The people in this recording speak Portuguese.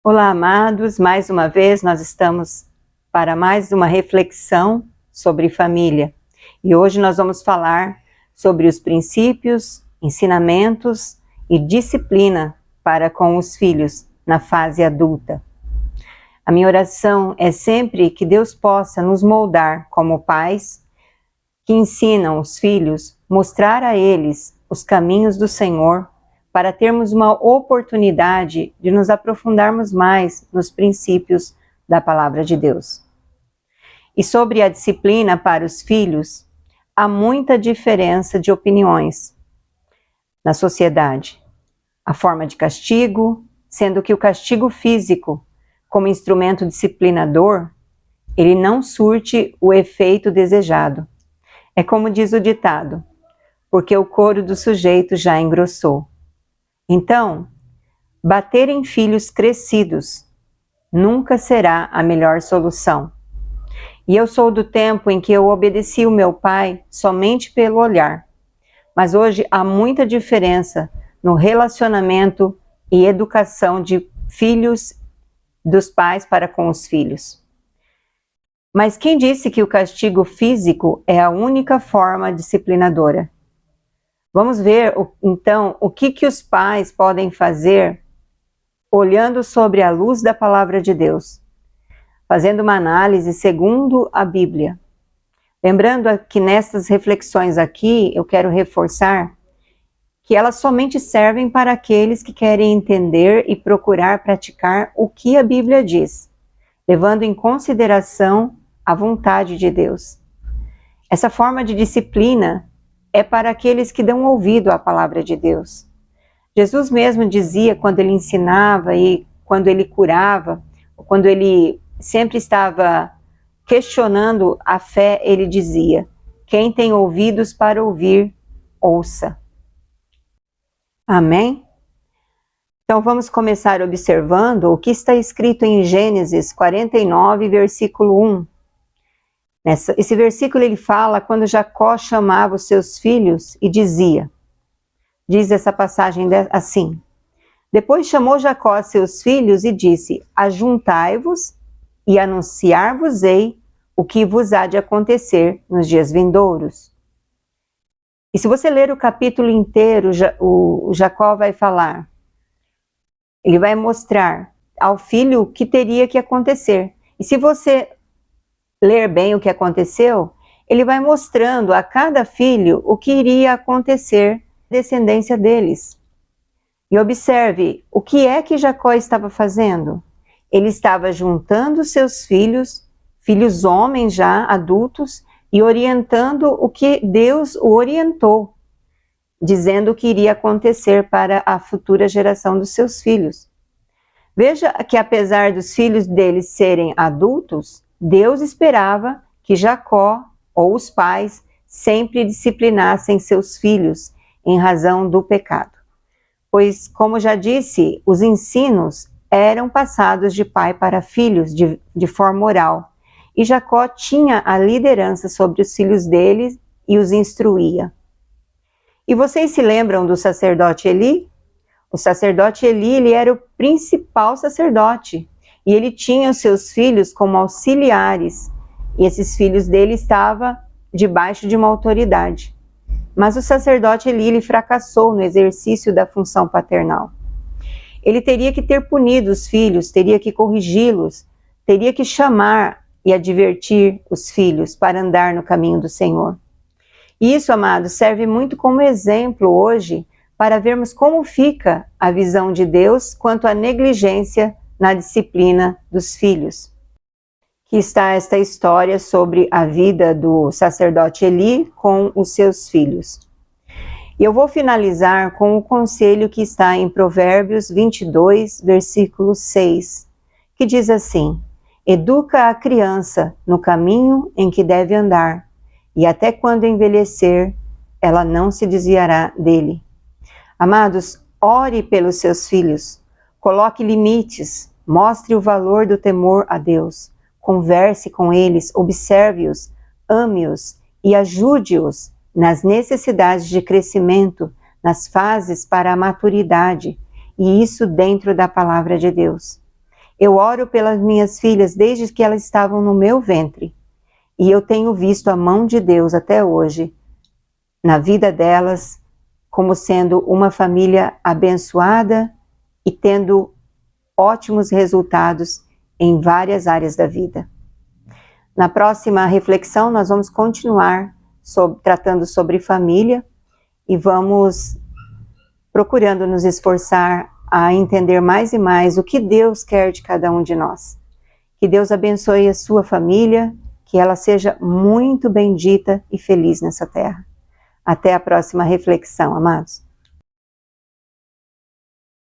Olá, amados, mais uma vez nós estamos para mais uma reflexão sobre família. E hoje nós vamos falar sobre os princípios, ensinamentos e disciplina para com os filhos na fase adulta. A minha oração é sempre que Deus possa nos moldar como pais que ensinam os filhos, mostrar a eles os caminhos do Senhor, para termos uma oportunidade de nos aprofundarmos mais nos princípios da Palavra de Deus. E sobre a disciplina para os filhos, há muita diferença de opiniões na sociedade. A forma de castigo, sendo que o castigo físico, como instrumento disciplinador, ele não surte o efeito desejado. É como diz o ditado, porque o couro do sujeito já engrossou. Então, bater em filhos crescidos nunca será a melhor solução. E eu sou do tempo em que eu obedeci o meu pai somente pelo olhar. Mas hoje há muita diferença no relacionamento e educação de filhos, dos pais para com os filhos. Mas quem disse que o castigo físico é a única forma disciplinadora? Vamos ver, então, o que os pais podem fazer olhando sobre a luz da Palavra de Deus, fazendo uma análise segundo a Bíblia. Lembrando que nessas reflexões aqui, eu quero reforçar que elas somente servem para aqueles que querem entender e procurar praticar o que a Bíblia diz, levando em consideração a vontade de Deus. Essa forma de disciplina é para aqueles que dão ouvido à palavra de Deus. Jesus mesmo dizia, quando ele ensinava e quando ele curava, quando ele sempre estava questionando a fé, ele dizia: quem tem ouvidos para ouvir, ouça. Amém? Então vamos começar observando o que está escrito em Gênesis 49, versículo 1. Esse versículo ele fala quando Jacó chamava os seus filhos e dizia, diz essa passagem assim: depois chamou Jacó seus filhos e disse: ajuntai-vos e anunciar-vos-ei o que vos há de acontecer nos dias vindouros. E se você ler o capítulo inteiro, o Jacó vai falar, ele vai mostrar ao filho o que teria que acontecer. E se você ler bem o que aconteceu, ele vai mostrando a cada filho o que iria acontecer na descendência deles. E observe, o que é que Jacó estava fazendo? Ele estava juntando seus filhos, filhos homens já, adultos, e orientando o que Deus o orientou, dizendo o que iria acontecer para a futura geração dos seus filhos. Veja que apesar dos filhos deles serem adultos, Deus esperava que Jacó, ou os pais, sempre disciplinassem seus filhos em razão do pecado. Pois, como já disse, os ensinos eram passados de pai para filhos de forma oral. E Jacó tinha a liderança sobre os filhos dele e os instruía. E vocês se lembram do sacerdote Eli? O sacerdote Eli, ele era o principal sacerdote. E ele tinha os seus filhos como auxiliares, e esses filhos dele estavam debaixo de uma autoridade. Mas o sacerdote Eli, ele fracassou no exercício da função paternal. Ele teria que ter punido os filhos, teria que corrigi-los, teria que chamar e advertir os filhos para andar no caminho do Senhor. E isso, amados, serve muito como exemplo hoje para vermos como fica a visão de Deus quanto à negligência na disciplina dos filhos. Que está esta história sobre a vida do sacerdote Eli com os seus filhos. E eu vou finalizar com o conselho que está em Provérbios 22, versículo 6, que diz assim: educa a criança no caminho em que deve andar, e até quando envelhecer, ela não se desviará dele. Amados, ore pelos seus filhos. Coloque limites, mostre o valor do temor a Deus, converse com eles, observe-os, ame-os e ajude-os nas necessidades de crescimento, nas fases para a maturidade, e isso dentro da palavra de Deus. Eu oro pelas minhas filhas desde que elas estavam no meu ventre. E eu tenho visto a mão de Deus até hoje na vida delas, como sendo uma família abençoada e tendo ótimos resultados em várias áreas da vida. Na próxima reflexão, nós vamos continuar tratando sobre família e vamos procurando nos esforçar a entender mais e mais o que Deus quer de cada um de nós. Que Deus abençoe a sua família, que ela seja muito bendita e feliz nessa terra. Até a próxima reflexão, amados.